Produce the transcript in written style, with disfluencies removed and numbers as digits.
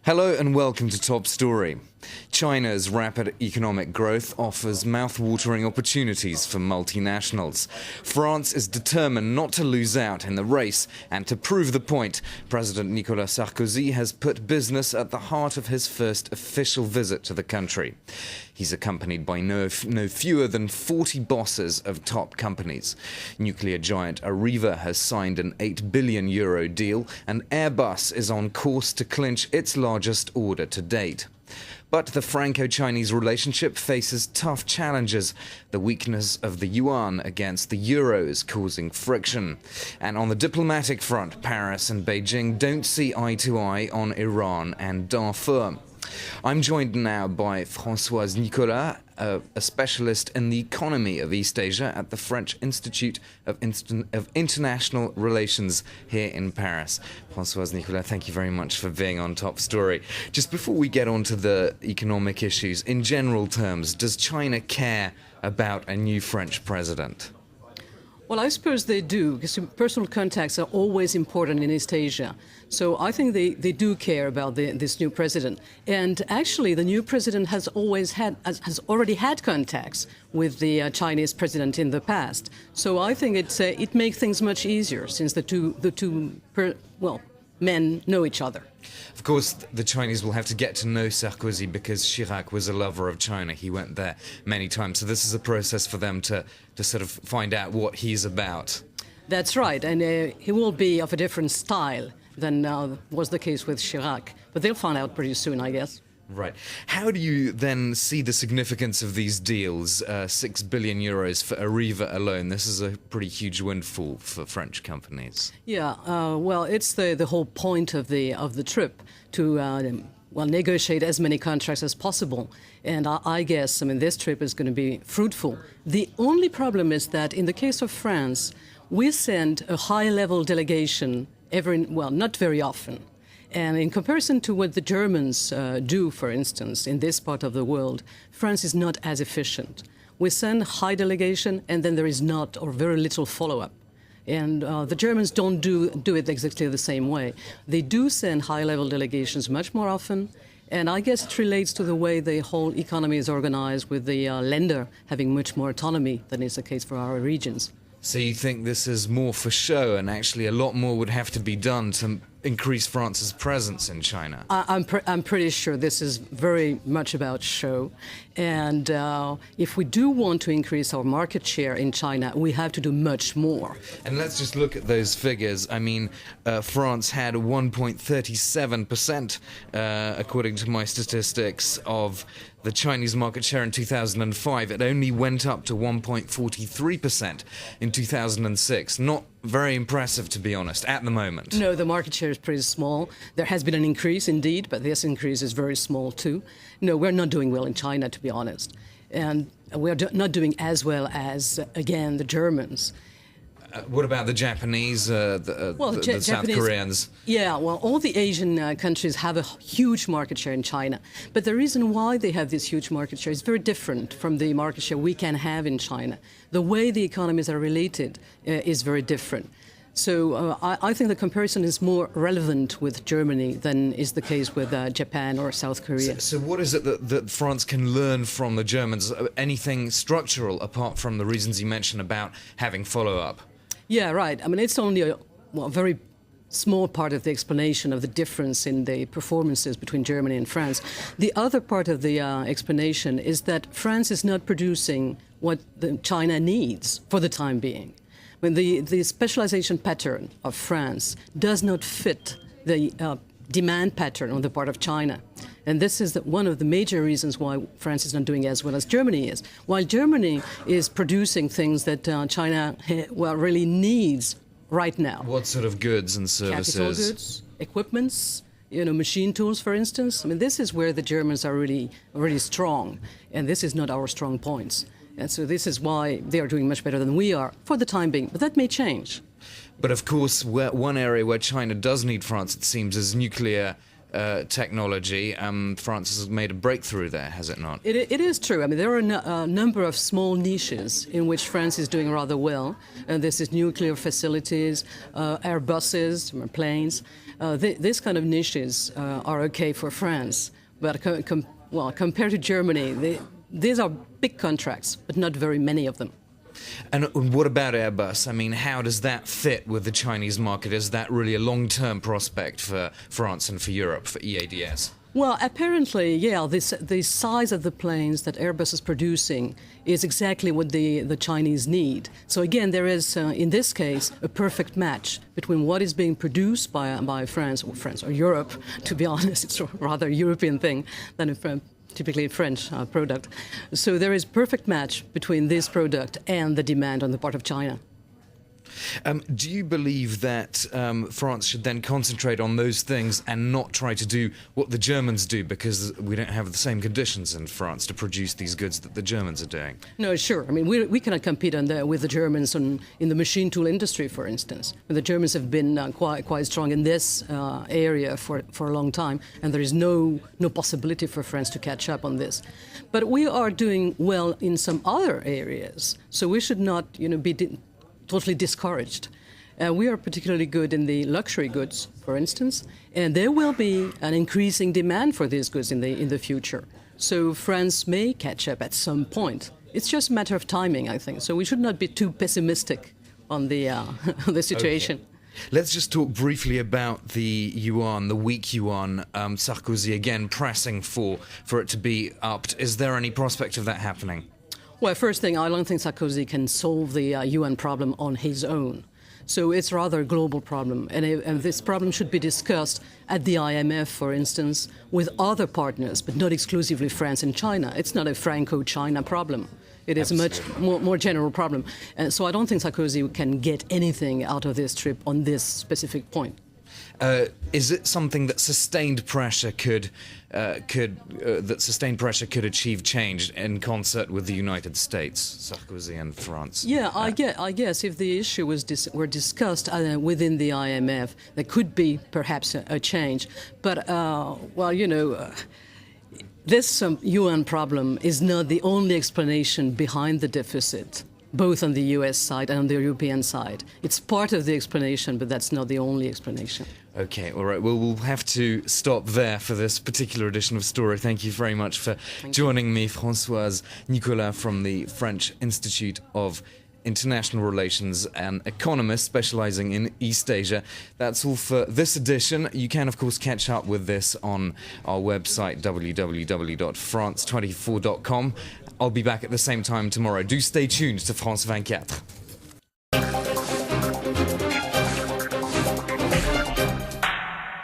Hello and welcome to Top Story. China's rapid economic growth offers mouth-watering opportunities for multinationals. France is determined not to lose out in the race, and to prove the point, President Nicolas Sarkozy has put business at the heart of his first official visit to the country. He's accompanied by no fewer than 40 bosses of top companies. Nuclear giant Areva has signed an €8 billion deal, and Airbus is on course to clinch its largest order to date. But the Franco-Chinese relationship faces tough challenges. The weakness of the yuan against the euro is causing friction. And on the diplomatic front, Paris and Beijing don't see eye to eye on Iran and Darfur. I'm joined now by Françoise Nicolas, a specialist in the economy of East Asia at the French Institute of International Relations here in Paris. Françoise Nicolas, thank you very much for being on Top Story. Just before we get on to the economic issues, in general terms, does China care about a new French president? Well, I suppose they do, because personal contacts are always important in East Asia. So I think they do care about this new president. And actually, the new president has already had contacts with the Chinese president in the past. So I think it makes things much easier, since the two men know each other. Of course, the Chinese will have to get to know Sarkozy because Chirac was a lover of China. He went there many times. So this is a process for them to sort of find out what he's about. That's right. And he will be of a different style than was the case with Chirac. But they'll find out pretty soon, I guess. Right. How do you then see the significance of these deals? €6 billion for Areva alone. This is a pretty huge windfall for French companies. Yeah, well, it's the whole point of the trip to negotiate as many contracts as possible. And I guess, this trip is going to be fruitful. The only problem is that in the case of France, we send a high-level delegation not very often. And in comparison to what the Germans do, for instance, in this part of the world, France is not as efficient. We send high delegation, and then there is not or very little follow-up. And the Germans don't do it exactly the same way. They do send high-level delegations much more often, and I guess it relates to the way the whole economy is organized, with the lender having much more autonomy than is the case for our regions. So you think this is more for show, and actually a lot more would have to be done to increase France's presence in China? I'm pretty sure this is very much about show. And if we do want to increase our market share in China, we have to do much more. And let's just look at those figures. France had 1.37%, according to my statistics, of the Chinese market share in 2005. It only went up to 1.43% in 2006. Not very impressive, to be honest, at the moment. No, the market share is pretty small. There has been an increase, indeed, but this increase is very small, too. No, we're not doing well in China, to be honest. And we're not doing as well as, again, the Germans. What about the Japanese, the South Koreans? Yeah, well, all the Asian countries have a huge market share in China. But the reason why they have this huge market share is very different from the market share we can have in China. The way the economies are related is very different. So I think the comparison is more relevant with Germany than is the case with Japan or South Korea. So what is it that France can learn from the Germans? Anything structural, apart from the reasons you mentioned about having follow-up? Yeah, right. It's only a very small part of the explanation of the difference in the performances between Germany and France. The other part of the explanation is that France is not producing what China needs for the time being. The specialization pattern of France does not fit the demand pattern on the part of China. And this is one of the major reasons why France is not doing as well as Germany is. While Germany is producing things that China really needs right now. What sort of goods and services? Capital goods, equipments, machine tools, for instance. This is where the Germans are really strong, and this is not our strong points. And so this is why they are doing much better than we are for the time being. But that may change. But of course, one area where China does need France, it seems, is nuclear technology. France has made a breakthrough there, has it not? It is true. I mean, there are a number of small niches in which France is doing rather well. This is nuclear facilities, Airbuses, planes. These kind of niches are okay for France. But compared to Germany, these are big contracts, but not very many of them. And what about Airbus? I mean, how does that fit with the Chinese market? Is that really a long-term prospect for France and for Europe, for EADS? Well, apparently, yeah, the size of the planes that Airbus is producing is exactly what the Chinese need. So again, there is, in this case, a perfect match between what is being produced by France or Europe. To be honest, it's a rather European thing than typically a French product. So there is a perfect match between this product and the demand on the part of China. Do you believe that France should then concentrate on those things and not try to do what the Germans do, because we don't have the same conditions in France to produce these goods that the Germans are doing? No, sure. I mean, we cannot compete with the Germans in the machine tool industry, for instance. The Germans have been quite strong in this area for a long time, and there is no possibility for France to catch up on this. But we are doing well in some other areas, so we should not, be totally discouraged. We are particularly good in the luxury goods, for instance, and there will be an increasing demand for these goods in the future. So France may catch up at some point. It's just a matter of timing, I think. So we should not be too pessimistic on the situation. Okay. Let's just talk briefly about the yuan, the weak yuan. Sarkozy again pressing for it to be upped. Is there any prospect of that happening? Well, first thing, I don't think Sarkozy can solve the UN problem on his own. So it's rather a global problem. And this problem should be discussed at the IMF, for instance, with other partners, but not exclusively France and China. It's not a Franco-China problem. It is Absolutely. a much more general problem. And so I don't think Sarkozy can get anything out of this trip on this specific point. Is it something that sustained pressure could achieve change in concert with the United States, Sarkozy and France? Yeah, I guess if the issue were discussed within the IMF, there could be perhaps a change. But this UN problem is not the only explanation behind the deficit, both on the US side and on the European side. It's part of the explanation, but that's not the only explanation. Okay, all right. Well, we'll have to stop there for this particular edition of Story. Thank you very much for joining me, Françoise Nicolas from the French Institute of International Relations, an economist specializing in East Asia. That's all for this edition. You can, of course, catch up with this on our website, www.france24.com. I'll be back at the same time tomorrow. Do stay tuned to France 24.